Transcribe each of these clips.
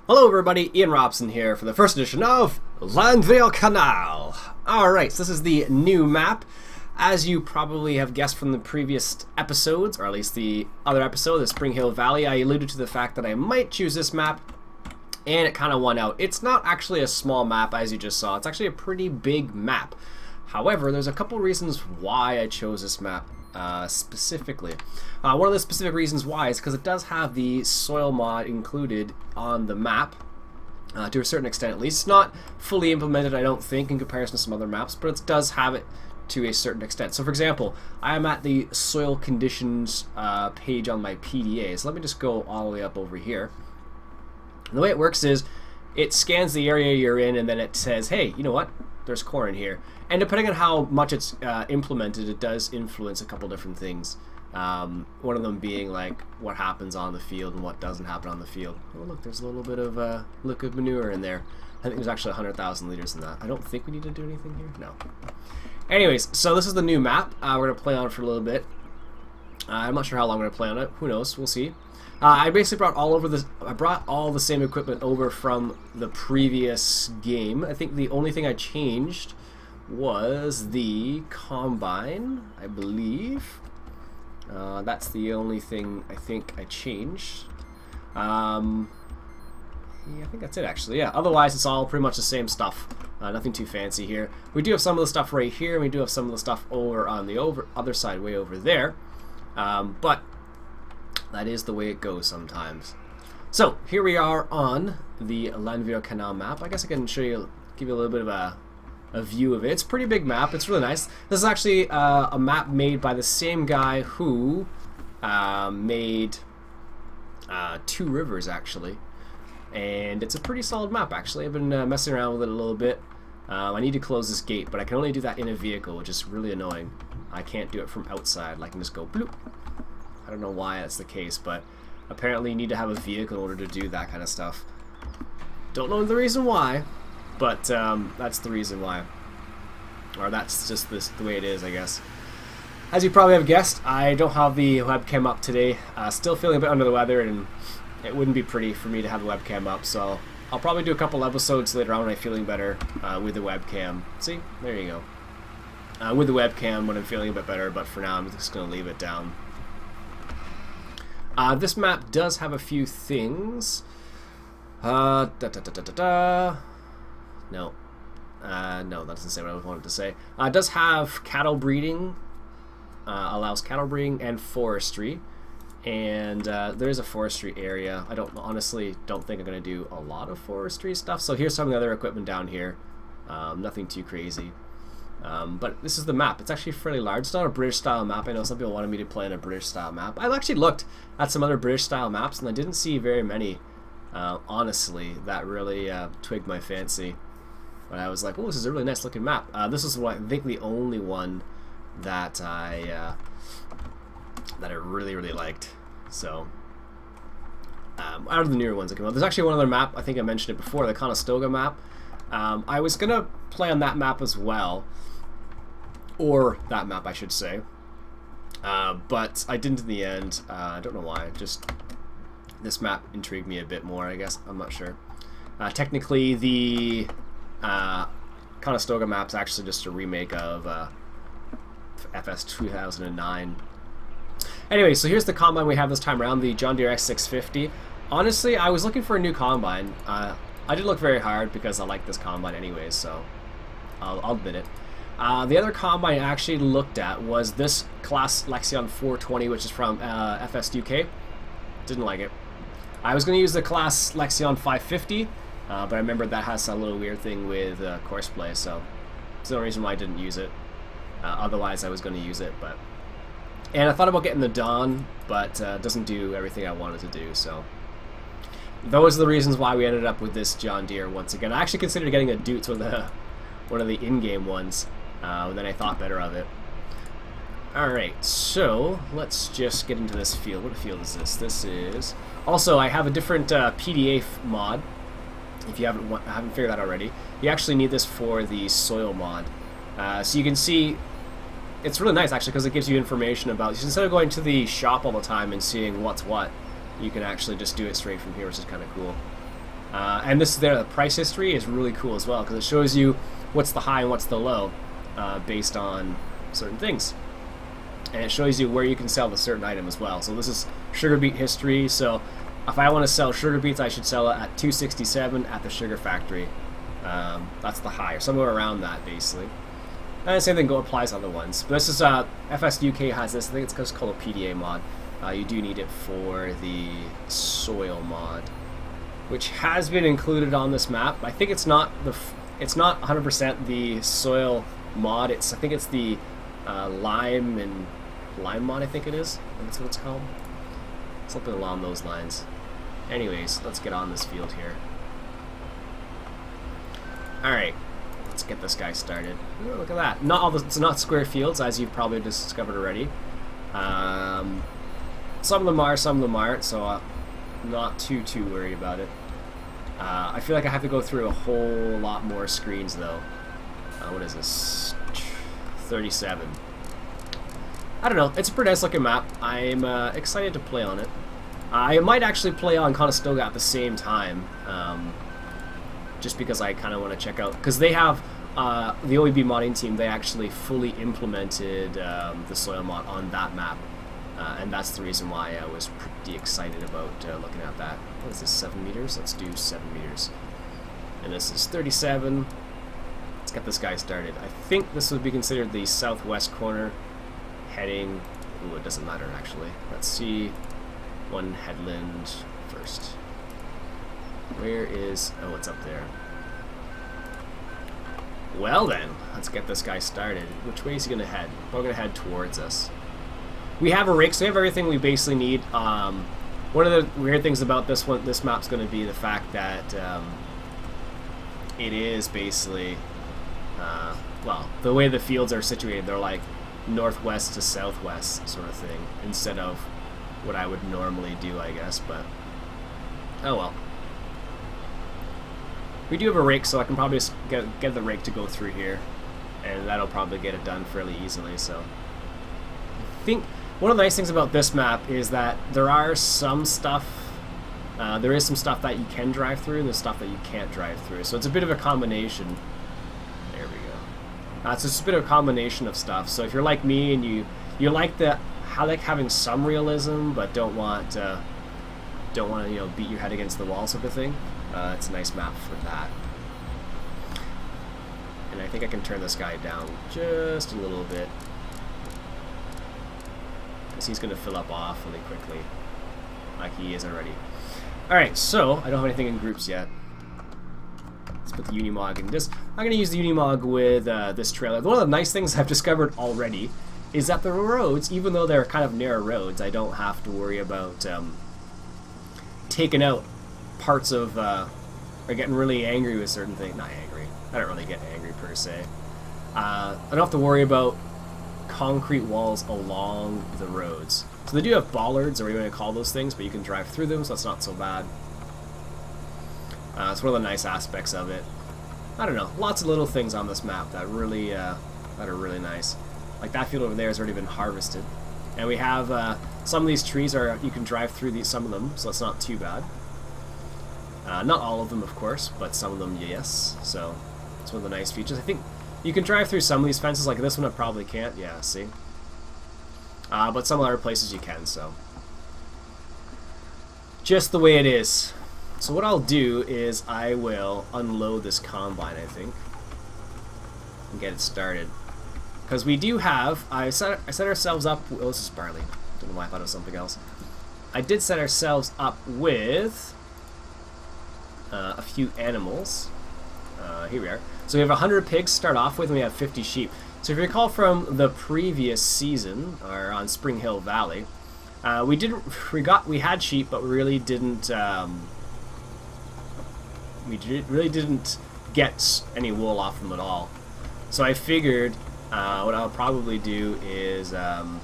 Hello everybody, Iain Robson here for the first edition of Lanwerhkanal. Alright, so this is the new map. As you probably have guessed from the previous episodes, or at least the other episode, the Spring Hill Valley, I alluded to the fact that I might choose this map, and it kind of won out. It's not actually a small map as you just saw, it's actually a pretty big map. However, there's a couple reasons why I chose this map specifically. One of the specific reasons why is because it does have the SoilMod included on the map, to a certain extent at least. It's not fully implemented, I don't think, in comparison to some other maps, but it does have it to a certain extent. So for example, I am at the soil conditions page on my PDA, so let me just go all the way up over here. And the way it works is it scans the area you're in and then it says, hey, you know what, there's corn here. And depending on how much it's implemented, it does influence a couple different things. One of them being like what happens on the field and what doesn't happen on the field. Oh look, there's a little bit of liquid manure in there. I think there's actually 100,000 liters in that. I don't think we need to do anything here. No. Anyways, so this is the new map. We're going to play on it for a little bit. I'm not sure how long we're going to play on it. Who knows? We'll see. I basically brought all the same equipment over from the previous game. I think the only thing I changed was the combine, I believe. That's the only thing I think I changed. Yeah, I think that's it actually. Yeah, otherwise it's all pretty much the same stuff. Nothing too fancy here. We do have some of the stuff right here, and we do have some of the stuff over on the other side, way over there. But that is the way it goes sometimes. So here we are on the Lanwerhkanal map. I guess I can show you, give you a little bit of a view of it. It's a pretty big map. It's really nice. This is actually a map made by the same guy who made Two Rivers actually, and it's a pretty solid map actually. I've been messing around with it a little bit. I need to close this gate, but I can only do that in a vehicle, which is really annoying. I can't do it from outside. I can just go bloop. I don't know why that's the case, but apparently you need to have a vehicle in order to do that kind of stuff. Don't know the reason why, but that's the reason why. Or that's just the way it is, I guess. As you probably have guessed, I don't have the webcam up today. Still feeling a bit under the weather, and it wouldn't be pretty for me to have the webcam up, so I'll probably do a couple episodes later on when I'm feeling better with the webcam. See? There you go. With the webcam when I'm feeling a bit better, but for now I'm just going to leave it down. This map does have a few things. No. No, that doesn't say what I wanted to say. It does have cattle breeding, allows cattle breeding and forestry, and there is a forestry area. I honestly don't think I'm going to do a lot of forestry stuff, so here's some of the other equipment down here. Nothing too crazy. But this is the map. It's actually fairly large. It's not a British style map. I know some people wanted me to play in a British style map. I've actually looked at some other British style maps and I didn't see very many, honestly, that really twigged my fancy. But I was like, oh, this is a really nice looking map. This is I think the only one that I really liked. So out of the newer ones that came out, there's actually one other map. I think I mentioned it before, the Conestoga map. I was gonna play on that map as well, or that map I should say, but I didn't in the end. I don't know why. Just this map intrigued me a bit more, I guess. I'm not sure. Technically, the Conestoga map's actually just a remake of FS 2009. Anyway, so here's the combine we have this time around, the John Deere S650. Honestly, I was looking for a new combine. I did look very hard because I like this combine anyways, so I'll admit it. The other combine I actually looked at was this Class Lexion 420, which is from FS UK. Didn't like it. I was going to use the Class Lexion 550, but I remembered that has a little weird thing with Courseplay, so it's the only reason why I didn't use it. Otherwise, I was going to use it, but... And I thought about getting the Dawn, but it doesn't do everything I wanted to do, so... Those are the reasons why we ended up with this John Deere once again. I actually considered getting a Dutz with one of the in-game ones, and then I thought better of it. Alright, so let's just get into this field. What field is this? This is... Also, I have a different PDA mod, if you haven't figured that out already. You actually need this for the SoilMod. So you can see... It's really nice, actually, because it gives you information about... Instead of going to the shop all the time and seeing what's what, you can actually just do it straight from here, which is kind of cool. And this is there. The price history is really cool as well because it shows you what's the high and what's the low based on certain things. And it shows you where you can sell the certain item as well. So this is sugar beet history. So if I want to sell sugar beets, I should sell it at 267 at the sugar factory. That's the high, or somewhere around that, basically. And the same thing applies to other ones. But this is FS UK has this. I think it's just called a PDA mod. You do need it for the SoilMod, which has been included on this map. I think it's not 100% the soil mod. I think it's the lime mod. I think it is. I think that's what it's called. Something along those lines. Anyways, let's get on this field here. Alright, let's get this guy started. Ooh, look at that. It's not square fields, as you've probably discovered already. Some of them are, some of them aren't, so not too worried about it. I feel like I have to go through a whole lot more screens, though. What is this? 37. I don't know. It's a pretty nice looking map. I'm excited to play on it. I might actually play on Conestoga at the same time, just because I kind of want to check out, because they have the OEB modding team. They actually fully implemented the soil mod on that map, and that's the reason why I was pretty excited about looking at that. What is this? 7 meters? Let's do 7 meters. And this is 37. Let's get this guy started. I think this would be considered the southwest corner, heading. Ooh, it doesn't matter actually. Let's see. One headland first. Where is... oh, it's up there. Well then, let's get this guy started. Which way is he going to head? We're going to head towards us. We have a rake, so we have everything we basically need. One of the weird things about this map's going to be the fact that it is basically... well, the way the fields are situated, they're like northwest to southwest sort of thing, instead of what I would normally do, I guess, but oh well. We do have a rake, so I can probably just get the rake to go through here, and that'll probably get it done fairly easily. So I think one of the nice things about this map is that there are some stuff, there is some stuff that you can drive through and there's stuff that you can't drive through, so it's a bit of a combination. There we go. So it's a bit of a combination of stuff. So if you're like me and you like having some realism, but don't want beat your head against the wall sort of thing, it's a nice map for that. And I think I can turn this guy down just a little bit, because he's going to fill up off really quickly, like he is already. Alright, so I don't have anything in groups yet. Let's put the Unimog in this. I'm going to use the Unimog with this trailer. One of the nice things I've discovered already is that the roads, even though they're kind of narrow roads, I don't have to worry about taking out parts of, or getting really angry with certain things. Not angry. I don't really get angry per se. I don't have to worry about concrete walls along the roads. So they do have bollards, or whatever you want to call those things, but you can drive through them, so that's not so bad. It's one of the nice aspects of it. I don't know. Lots of little things on this map that really, that are really nice. Like that field over there has already been harvested, and we have some of these trees are you can drive through some of them, so that's not too bad. Not all of them, of course, but some of them, yes. So it's one of the nice features. I think you can drive through some of these fences, like this one. I probably can't. Yeah, see. But some other places you can. So just the way it is. So what I'll do is I will unload this combine, I think, and get it started. Because we do have, I set ourselves up, oh, this is barley, don't know why I thought it was something else. I did set ourselves up with a few animals. Here we are. So we have 100 pigs to start off with, and we have 50 sheep. So if you recall from the previous season, or on Spring Hill Valley, we had sheep, but we really didn't, get any wool off them at all. So I figured what I'll probably do is, that's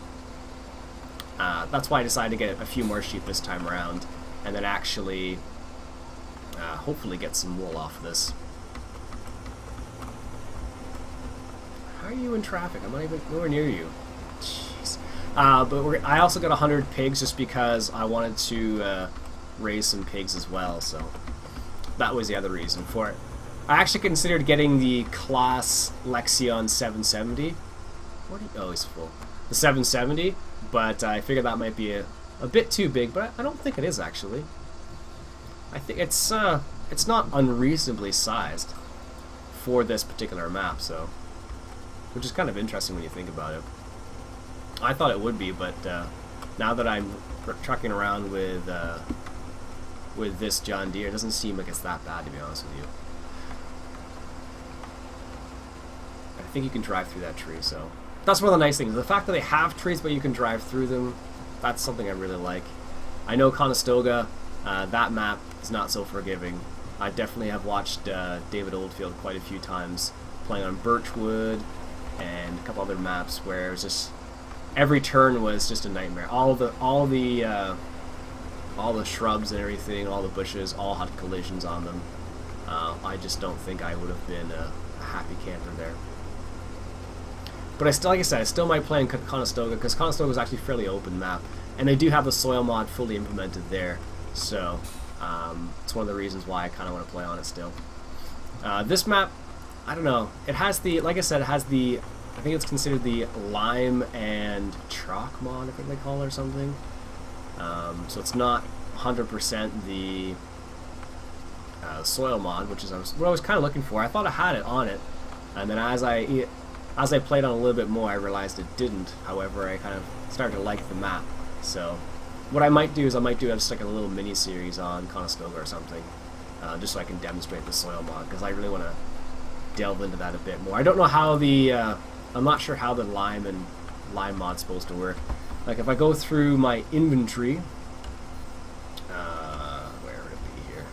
why I decided to get a few more sheep this time around, and then actually hopefully get some wool off of this. How are you in traffic? I'm not even nowhere near you. Jeez. But I also got 100 pigs just because I wanted to raise some pigs as well. So that was the other reason for it. I actually considered getting the Class Lexion 770. Oh, he's full. The 770, but I figured that might be a bit too big, but I don't think it is actually. I think it's not unreasonably sized for this particular map, so, which is kind of interesting when you think about it. I thought it would be, but now that I'm trucking around with this John Deere, it doesn't seem like it's that bad, to be honest with you. I think you can drive through that tree, so that's one of the nice things. The fact that they have trees, but you can drive through them, that's something I really like. I know Conestoga, that map is not so forgiving. I definitely have watched David Oldfield quite a few times playing on Birchwood and a couple other maps where it was just every turn was just a nightmare. All the shrubs and everything, all the bushes, all had collisions on them. I just don't think I would have been a happy camper there. But I still, like I said, I still might play in Conestoga because Conestoga is actually a fairly open map, and they do have the SoilMod fully implemented there. So it's one of the reasons why I kind of want to play on it still. This map, I don't know. It has the, like I said, it has the, I think it's considered the lime and chalk mod, I think they call it, or something. So it's not 100% the soil mod, which is what I was kind of looking for. I thought I had it on it, and then as I played on a little bit more, I realized it didn't. However, I kind of started to like the map. So what I might do is I might do just like a little mini series on Conestoga or something, just so I can demonstrate the soil mod, because I really want to delve into that a bit more. I don't know how the I'm not sure how the lime mod's supposed to work. Like if I go through my inventory, where would it be here?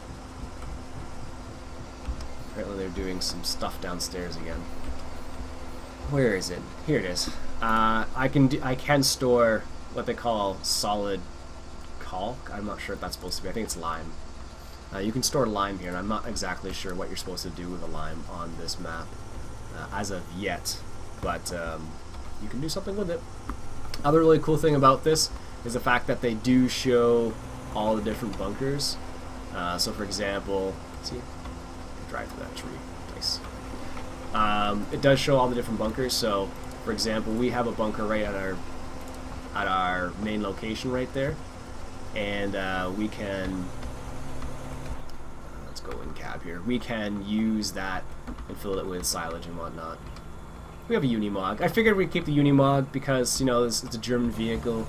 Apparently they're doing some stuff downstairs again. Where is it? Here it is. I can store what they call solid caulk. I'm not sure if that's supposed to be. I think it's lime. You can store lime here, and I'm not exactly sure what you're supposed to do with the lime on this map as of yet, but you can do something with it. Other really cool thing about this is the fact that they do show all the different bunkers. So for example, see, drive through that tree. Nice. It does show all the different bunkers. So for example, we have a bunker right at our main location right there, and we can, let's go in cab here, we can use that and fill it with silage and whatnot. We have a Unimog. I figured we'd keep the Unimog because, you know, it's a German vehicle.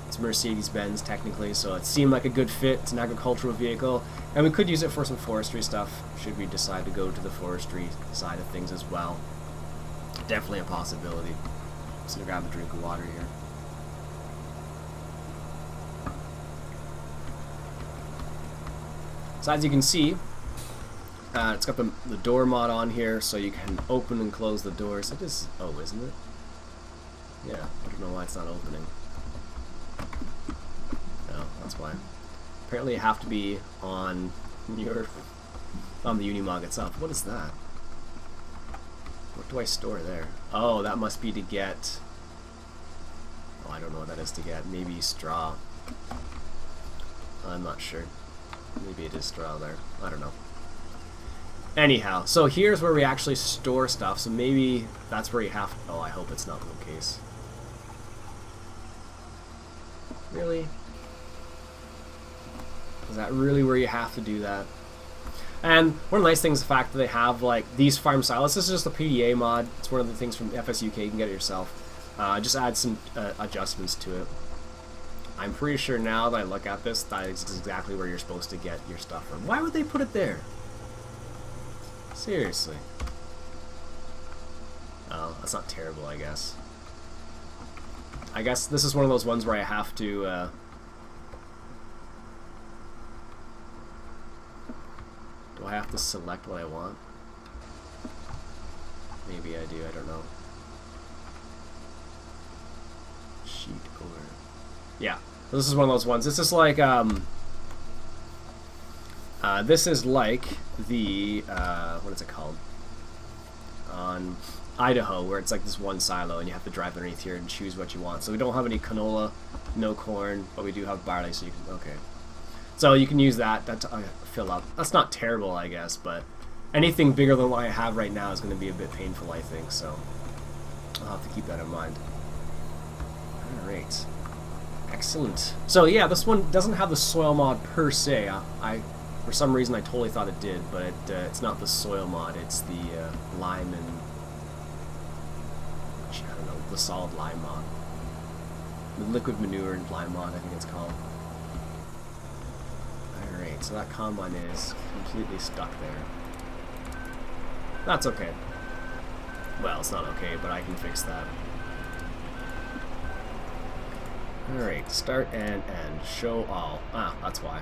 It's Mercedes-Benz technically, so it seemed like a good fit. It's an agricultural vehicle, and we could use it for some forestry stuff should we decide to go to the forestry side of things as well. Definitely a possibility. Just gonna grab a drink of water here. So as you can see, it's got the door mod on here, so you can open and close the doors. It is, oh, isn't it? Yeah, I don't know why it's not opening. No, that's why. Apparently you have to be on the Unimog itself. What is that? What do I store there? Oh, that must be to get, oh, I don't know what that is to get. Maybe straw. I'm not sure. Maybe it is straw there. I don't know. Anyhow, so here's where we actually store stuff, so maybe that's where you have to, oh, I hope it's not the case. Really? Is that really where you have to do that? And one of the nice things is the fact that they have like these farm silos. This is just a PDA mod. It's one of the things from FSUK. You can get it yourself. Just add some adjustments to it. I'm pretty sure now that I look at this, that is exactly where you're supposed to get your stuff from. Why would they put it there? Seriously. Oh, that's not terrible, I guess. I guess this is one of those ones where I have to do I have to select what I want? Maybe I do, I don't know. Sheet over. Yeah, this is one of those ones. This is like the what is it called? On Idaho, where it's like this one silo and you have to drive underneath here and choose what you want. So we don't have any canola, no corn, but we do have barley, so you can, okay. So you can use that to fill up. That's not terrible, I guess, but anything bigger than what I have right now is going to be a bit painful, I think, so I'll have to keep that in mind. Alright. Excellent. So yeah, this one doesn't have the SoilMod per se. For some reason I totally thought it did, but it's not the SoilMod, it's the lime and... I don't know, the solid lime mod. The liquid manure and lime mod, I think it's called. Alright, so that combine is completely stuck there. That's okay. Well, it's not okay, but I can fix that. Alright, start and end. Show all. Ah, that's why.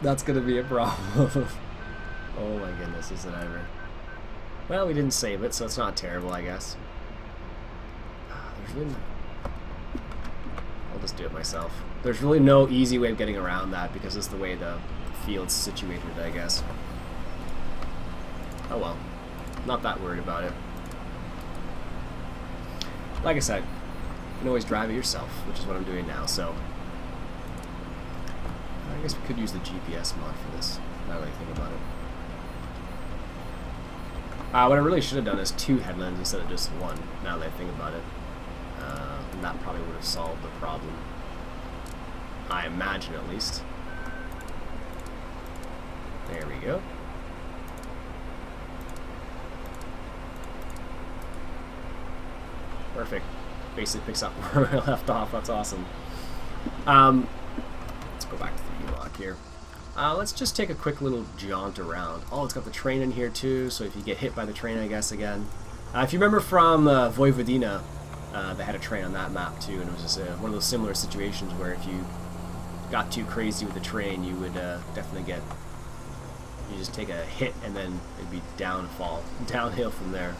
That's gonna be a problem. Oh my goodness, is it ever. Well, we didn't save it, so it's not terrible, I guess. I'll just do it myself. There's really no easy way of getting around that because it's the way the field's situated, I guess. Oh well. Not that worried about it. Like I said, you can always drive it yourself, which is what I'm doing now, so... I guess we could use the GPS mod for this, now that I think about it. What I really should have done is 2 headlands instead of just 1, now that I think about it. And that probably would have solved the problem. I imagine, at least. There we go. Perfect. Basically picks up where I left off. That's awesome. Let's go back to the vlog here. Let's just take a quick little jaunt around. Oh, it's got the train in here too, so if you get hit by the train, I guess, again. If you remember from Vojvodina, they had a train on that map too, and it was just one of those similar situations where if you got too crazy with the train, you would definitely get... You just take a hit and then it'd be downhill from there.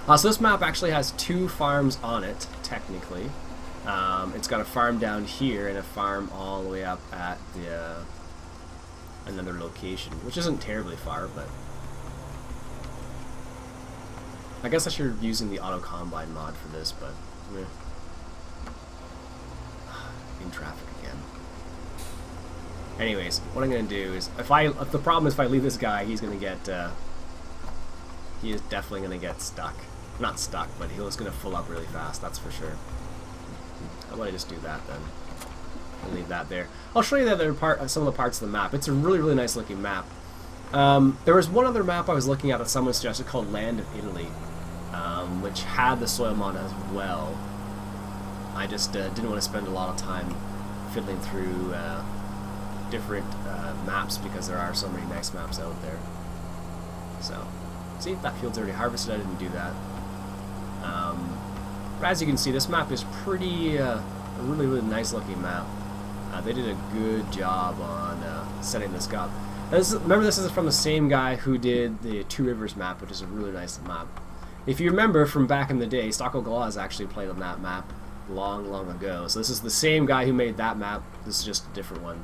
So this map actually has 2 farms on it, technically. It's got a farm down here and a farm all the way up at the another location, which isn't terribly far, but I guess I should be using the auto combine mod for this, but in traffic again. Anyways, what I'm gonna do is if the problem is if I leave this guy, he's gonna get he is definitely gonna get stuck. Not stuck, but he's going to fill up really fast, that's for sure. How about I just do that then? I'll leave that there. I'll show you the other part, some of the parts of the map. It's a really, really nice looking map. There was one other map I was looking at that someone suggested called Land of Italy, which had the SoilMod as well. I just didn't want to spend a lot of time fiddling through different maps because there are so many nice maps out there. So, see, that field's already harvested. I didn't do that. But as you can see, this map is pretty, a really, really nice looking map. They did a good job on setting this up. Remember, this is from the same guy who did the Two Rivers map, which is a really nice map. If you remember from back in the day, Stocko Glaz actually played on that map long, long ago. So this is the same guy who made that map. This is just a different one.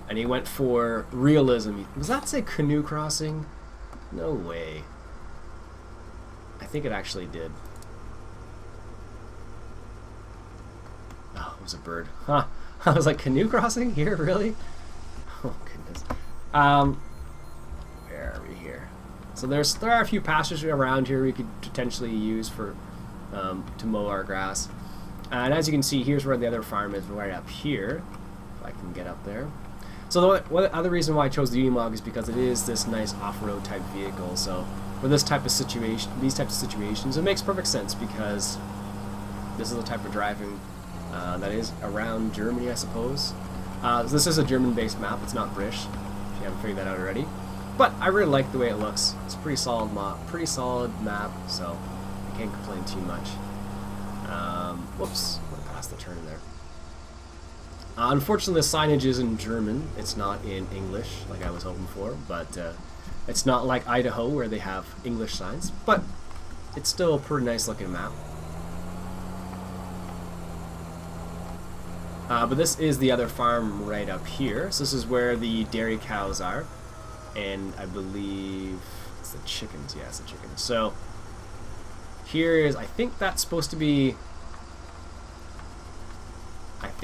And he went for realism. Does that say canoe crossing? No way. I think it actually did. Oh, it was a bird. Huh. I was like, canoe crossing here, really? Oh, goodness. Where are we here? So there are a few pastures around here we could potentially use for to mow our grass. And as you can see, here's where the other farm is, right up here. If I can get up there. So the other reason why I chose the Unimog is because it is this nice off-road type vehicle. So for this type of situation, these types of situations, it makes perfect sense because this is the type of driving that is around Germany, I suppose. This is a German-based map. It's not British, if you haven't figured that out already. But I really like the way it looks. It's a pretty solid map, so I can't complain too much. Whoops, went past the turn there. Unfortunately, the signage is in German. It's not in English, like I was hoping for, but it's not like Idaho where they have English signs, but it's still a pretty nice looking map. But this is the other farm right up here. So this is where the dairy cows are, and I believe it's the chickens. Yeah, it's the chickens. So here is, I think that's supposed to be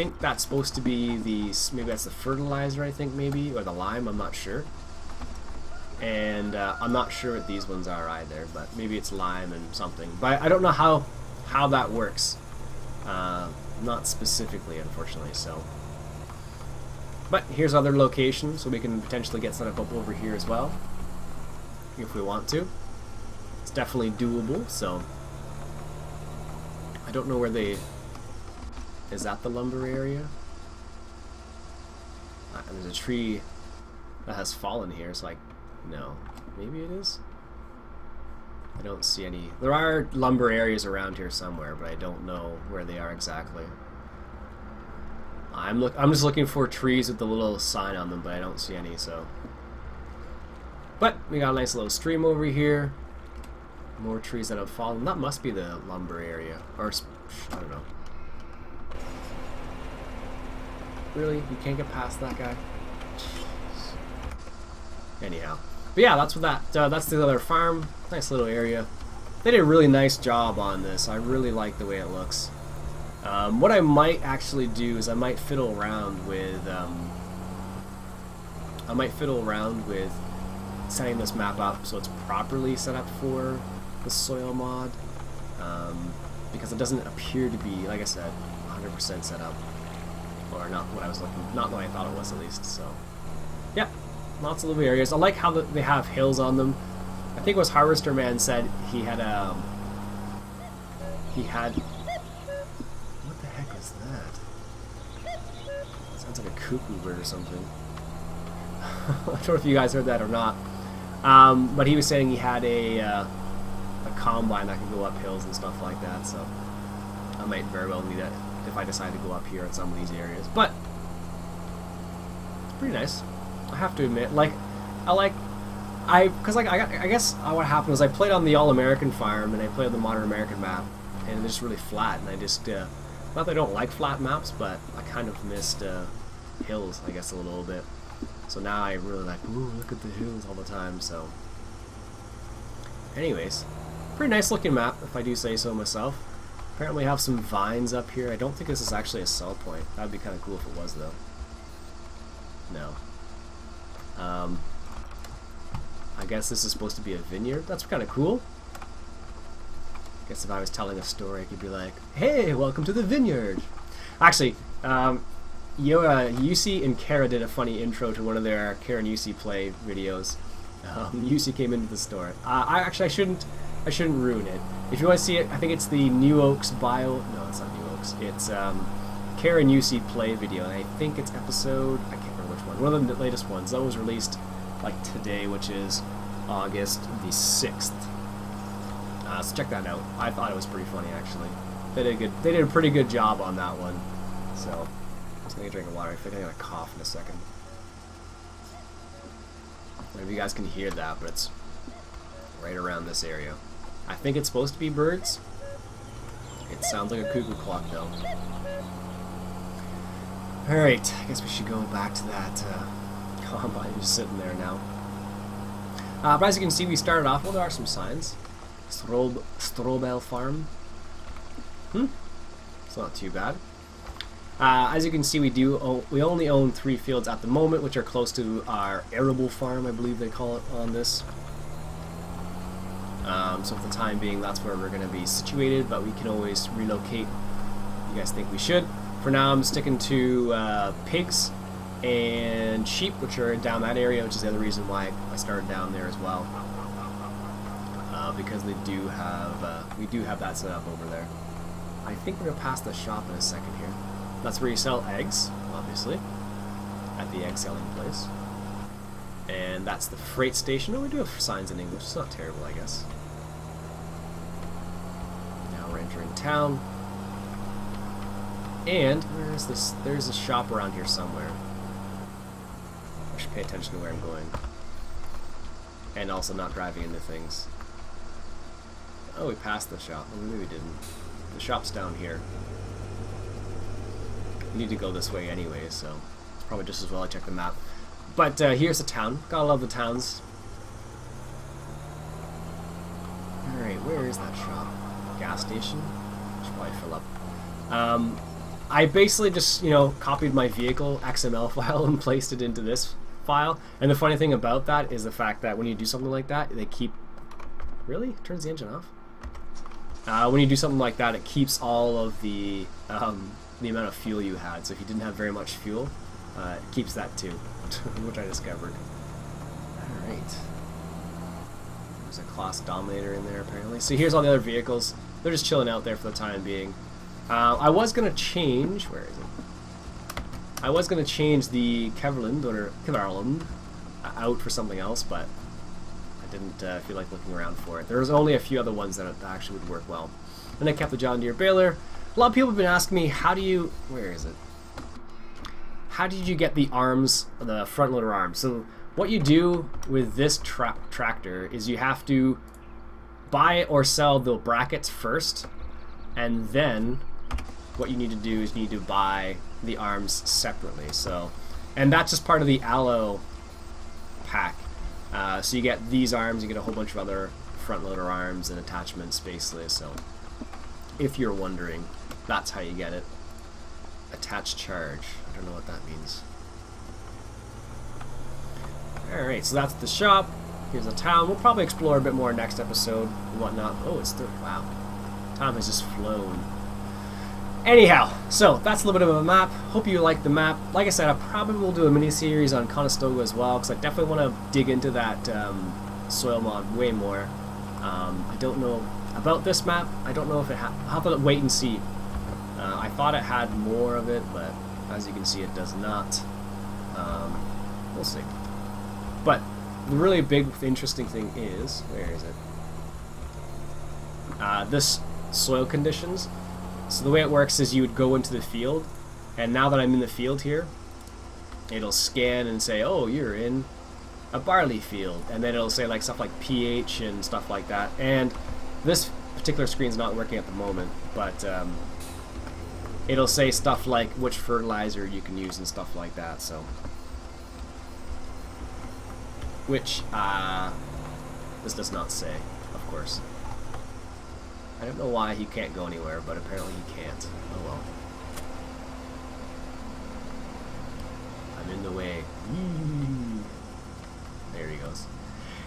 think that's supposed to be the, maybe that's the fertilizer, I think, maybe, or the lime, I'm not sure. And I'm not sure what these ones are either, but maybe it's lime and something. But I don't know how that works. Not specifically, unfortunately, so. But here's other locations, so we can potentially get set up over here as well, if we want to. It's definitely doable, so. I don't know where they... Is that the lumber area? There's a tree that has fallen here, so no. Maybe it is? I don't see any. There are lumber areas around here somewhere, but I don't know where they are exactly. I'm just looking for trees with the little sign on them, but I don't see any, so. But we got a nice little stream over here. More trees that have fallen. That must be the lumber area. Or, I don't know. Really? You can't get past that guy? Jeez. Anyhow. But yeah, that's what that's the other farm. Nice little area. They did a really nice job on this. I really like the way it looks. What I might actually do is I might fiddle around with setting this map up so it's properly set up for the SoilMod, because it doesn't appear to be, like I said, 100% set up, or not what I was looking, not what I thought it was at least. So, yeah, lots of little areas. I like how they have hills on them. I think it was Harvester Man said he had what the heck was that? Sounds like a cuckoo bird or something. I don't know if you guys heard that or not. But he was saying he had a combine that could go up hills and stuff like that, so I might very well need it if I decide to go up here in some of these areas. But it's pretty nice, I have to admit. I guess what happened was I played on the All-American farm and I played on the Modern American map, and it's just really flat, and I just not that I don't like flat maps, but I kind of missed hills, I guess, a little bit. So now I really like, ooh, look at the hills all the time. So anyways, pretty nice looking map, if I do say so myself. Apparently have some vines up here. I don't think this is actually a sell point. That would be kind of cool if it was, though. No. I guess this is supposed to be a vineyard. That's kind of cool. I guess if I was telling a story, I could be like, hey, welcome to the vineyard. Actually, UC and Kara did a funny intro to one of their Kara and UC play videos. UC came into the store. I shouldn't ruin it. If you want to see it, I think it's the New Oaks bio. No, it's not New Oaks. It's Kara and UC play video, and I think it's episode. I can't remember which one. One of the latest ones that was released like today, which is August the 6th. So check that out. I thought it was pretty funny, actually. They did a pretty good job on that one. So I'm just gonna drink of water. I think I'm gonna cough in a second. I don't know if you guys can hear that, but it's right around this area. I think it's supposed to be birds. It sounds like a cuckoo clock, though. Alright, I guess we should go back to that combine just sitting there now. But as you can see, we started off, well, there are some signs. Strobel Farm. It's not too bad. As you can see, we only own 3 fields at the moment, which are close to our arable farm, I believe they call it on this. So for the time being, that's where we're going to be situated, but we can always relocate if you guys think we should. For now, I'm sticking to pigs and sheep, which are down that area, which is the other reason why I started down there as well. Because we do have that set up over there. I think we're going to pass the shop in a second here. That's where you sell eggs, obviously, at the egg selling place. And that's the freight station. Oh, we do have signs in English. It's not terrible, I guess. Now we're entering town. And where is this? There's a shop around here somewhere. I should pay attention to where I'm going. And also not driving into things. Oh, we passed the shop. Oh, maybe we didn't. The shop's down here. We need to go this way anyway, so it's probably just as well I check the map. But here's the town. Gotta love the towns. Alright, where is that shop? Gas station? Should probably fill up. I basically just, you know, copied my vehicle XML file and placed it into this file. And the funny thing about that is the fact that when you do something like that, they keep... Really? Turns the engine off? When you do something like that, it keeps all of the amount of fuel you had. So if you didn't have very much fuel, it keeps that too, which I discovered. Alright. There's a Class Dominator in there apparently. So here's all the other vehicles. They're just chilling out there for the time being. I was going to change... Where is it? I was going to change the Kevlarland out for something else, but I didn't feel like looking around for it. There's only a few other ones that actually would work well. And I kept the John Deere baler. A lot of people have been asking me, how do you... Where is it? How did you get the arms, the front loader arms? So what you do with this tractor is you have to buy or sell the brackets first, and then what you need to do is you need to buy the arms separately. So, and that's just part of the allo pack. So you get these arms, you get a whole bunch of other front loader arms and attachments basically. So if you're wondering, that's how you get it. Attached charge. I don't know what that means. Alright, so that's the shop. Here's the town. We'll probably explore a bit more next episode and whatnot. Oh, it's wow. Time has just flown. Anyhow, so that's a little bit of a map. Hope you like the map. Like I said, I probably will do a mini-series on Conestoga as well, because I definitely want to dig into that SoilMod way more. I don't know about this map. I don't know if it I'll have to wait and see. I thought it had more of it, but as you can see, it does not. We'll see. But the really big, interesting thing is, where is it? This soil conditions. So the way it works is you would go into the field, and now that I'm in the field here, it'll scan and say, oh, you're in a barley field, and then it'll say like stuff like pH and stuff like that. And this particular screen's not working at the moment, but it'll say stuff like which fertilizer you can use and stuff like that. So, which this does not say, of course. I don't know why he can't go anywhere, but apparently he can't. Oh well. I'm in the way. There he goes.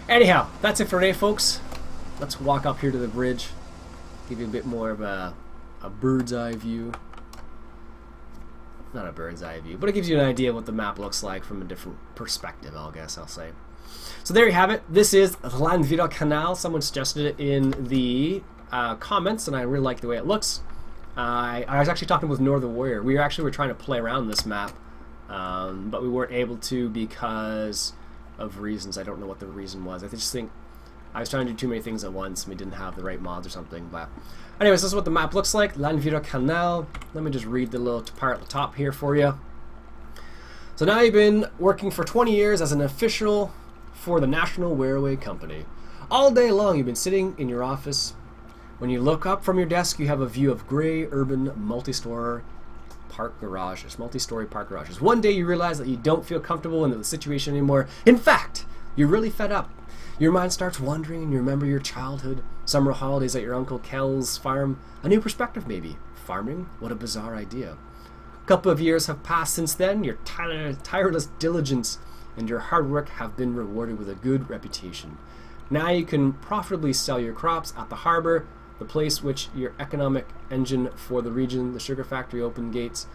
Anyhow, that's it for today, folks. Let's walk up here to the bridge. Give you a bit more of a bird's eye view. Not a bird's eye view, but it gives you an idea of what the map looks like from a different perspective, I guess I'll say. So there you have it. This is Lanwerhkanal. Someone suggested it in the comments, and I really like the way it looks. I was actually talking with Northern Warrior. We were trying to play around this map, but we weren't able to because of reasons. I don't know what the reason was. I just think I was trying to do too many things at once, and we didn't have the right mods or something. But anyways, this is what the map looks like. Lanwerhkanal. Let me just read the little part at the top here for you. So now you've been working for 20 years as an official for the National Railway Company. All day long you've been sitting in your office. When you look up from your desk, you have a view of gray, urban, multi-story park garages. Multi-story park garages. One day you realize that you don't feel comfortable in the situation anymore. In fact, you're really fed up. Your mind starts wandering and you remember your childhood, summer holidays at your Uncle Kel's farm. A new perspective, maybe. Farming? What a bizarre idea. A couple of years have passed since then. Your tireless diligence and your hard work have been rewarded with a good reputation. Now you can profitably sell your crops at the harbor, the place which your economic engine for the region. The sugar factory opened gates,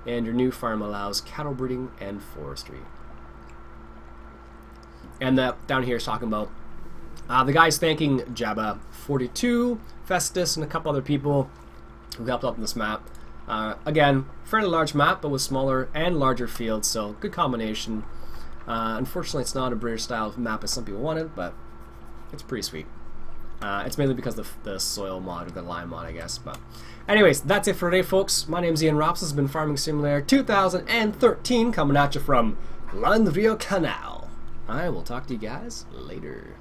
and your new farm allows cattle breeding and forestry. And that down here is talking about the guy's thanking Jabba 42, Festus, and a couple other people who helped out in this map. Again, fairly large map, but with smaller and larger fields, so good combination. Unfortunately, it's not a British style map as some people wanted, but it's pretty sweet. It's mainly because of the soil mod or the lime mod, I guess. But anyways, that's it for today, folks. My name's Iain. Robson has been Farming Simulator 2013, coming at you from Lanwerhkanal. I will talk to you guys later.